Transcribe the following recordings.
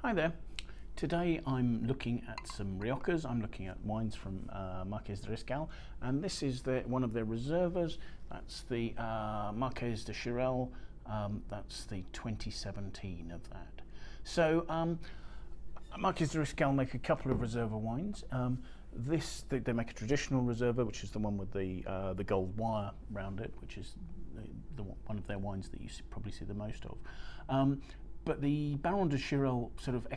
Hi there. Today I'm looking at some Riojas. I'm looking at wines from Marques de Riscal, and this is one of their reservas. That's the Marques de Chirel. That's the 2017 of that. So Marques de Riscal make a couple of Reserva wines. They make a traditional Reserva, which is the one with the gold wire around it, which is one of their wines that you probably see the most of. But the Baron de Chirel sort of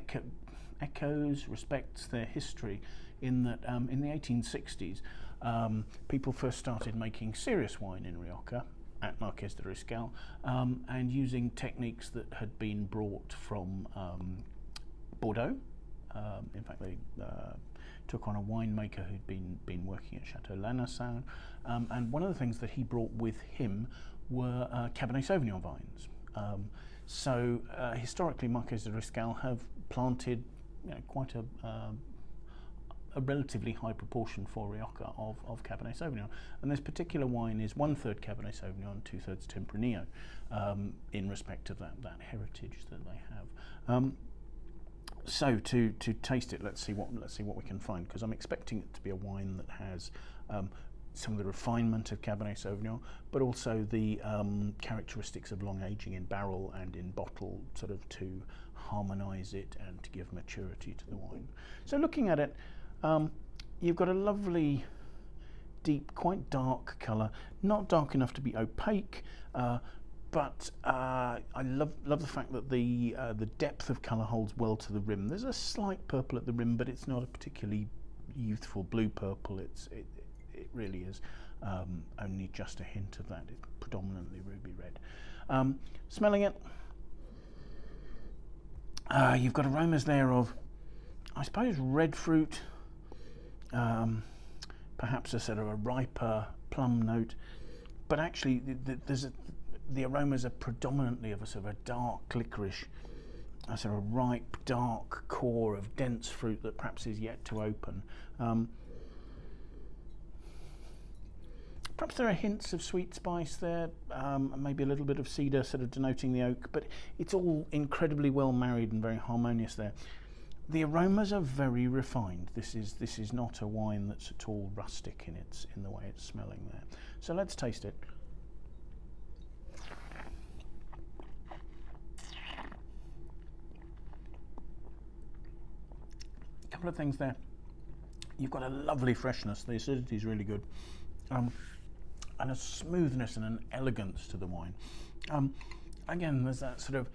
respects their history in that in the 1860s, people first started making serious wine in Rioja at Marques de Riscal, and using techniques that had been brought from Bordeaux. In fact, they took on a winemaker who'd been working at Chateau Lanassin, and one of the things that he brought with him were Cabernet Sauvignon vines. So historically, Marques de Riscal have planted quite a relatively high proportion for Rioja of Cabernet Sauvignon, and this particular wine is 1/3 Cabernet Sauvignon, 2/3 Tempranillo, in respect of that heritage that they have. So to taste it, let's see what we can find, because I'm expecting it to be a wine that has some of the refinement of Cabernet Sauvignon, but also the characteristics of long aging in barrel and in bottle, sort of to harmonise it and to give maturity to the wine. So looking at it, you've got a lovely, deep, quite dark colour, not dark enough to be opaque, but I love the fact that the depth of colour holds well to the rim. There's a slight purple at the rim, but it's not a particularly youthful blue purple. It really is only just a hint of that. It's predominantly ruby red. Smelling it, you've got aromas there of, I suppose, red fruit, perhaps a sort of a riper plum note, but actually the aromas are predominantly of a sort of a dark licorice, a sort of ripe, dark core of dense fruit that perhaps is yet to open. Perhaps there are hints of sweet spice there, maybe a little bit of cedar sort of denoting the oak, but it's all incredibly well married and very harmonious there. The aromas are very refined. This is not a wine that's at all rustic in the way it's smelling there. So let's taste it. A couple of things there. You've got a lovely freshness. The acidity is really good. And a smoothness and an elegance to the wine. Again, there's that sort of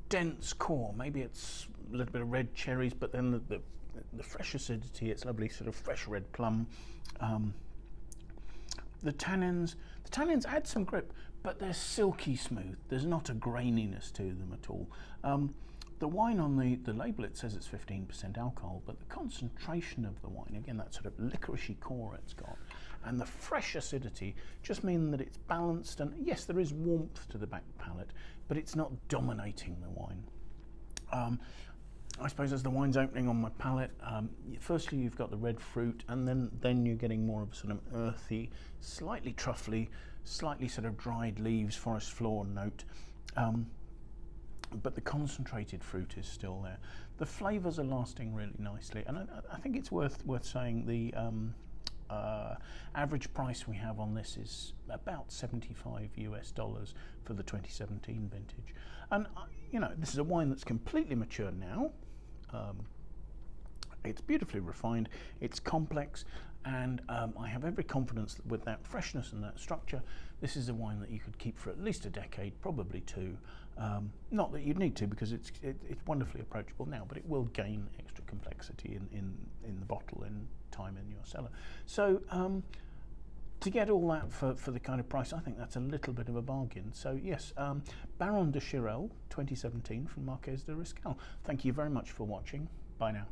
dense core. Maybe it's a little bit of red cherries, but then the fresh acidity, it's lovely sort of fresh red plum. The tannins add some grip, but they're silky smooth. There's not a graininess to them at all. The wine on the label, it says it's 15% alcohol, but the concentration of the wine, again, that sort of licoricey core it's got, and the fresh acidity just mean that it's balanced, and yes, there is warmth to the back palate, but it's not dominating the wine. I suppose as the wine's opening on my palate, firstly you've got the red fruit, and then you're getting more of a sort of earthy, slightly truffly, slightly sort of dried leaves, forest floor note. But the concentrated fruit is still there. The flavours are lasting really nicely, and I think it's worth saying the average price we have on this is about $75 US for the 2017 vintage. And this is a wine that's completely mature now. It's beautifully refined, it's complex, and I have every confidence that with that freshness and that structure, this is a wine that you could keep for at least a decade, probably two. Not that you'd need to, because it's wonderfully approachable now, but it will gain extra complexity in the bottle in time in your cellar. So to get all that for the kind of price, I think that's a little bit of a bargain. So yes, Baron de Chirel 2017 from Marques de Riscal. Thank you very much for watching. Bye now.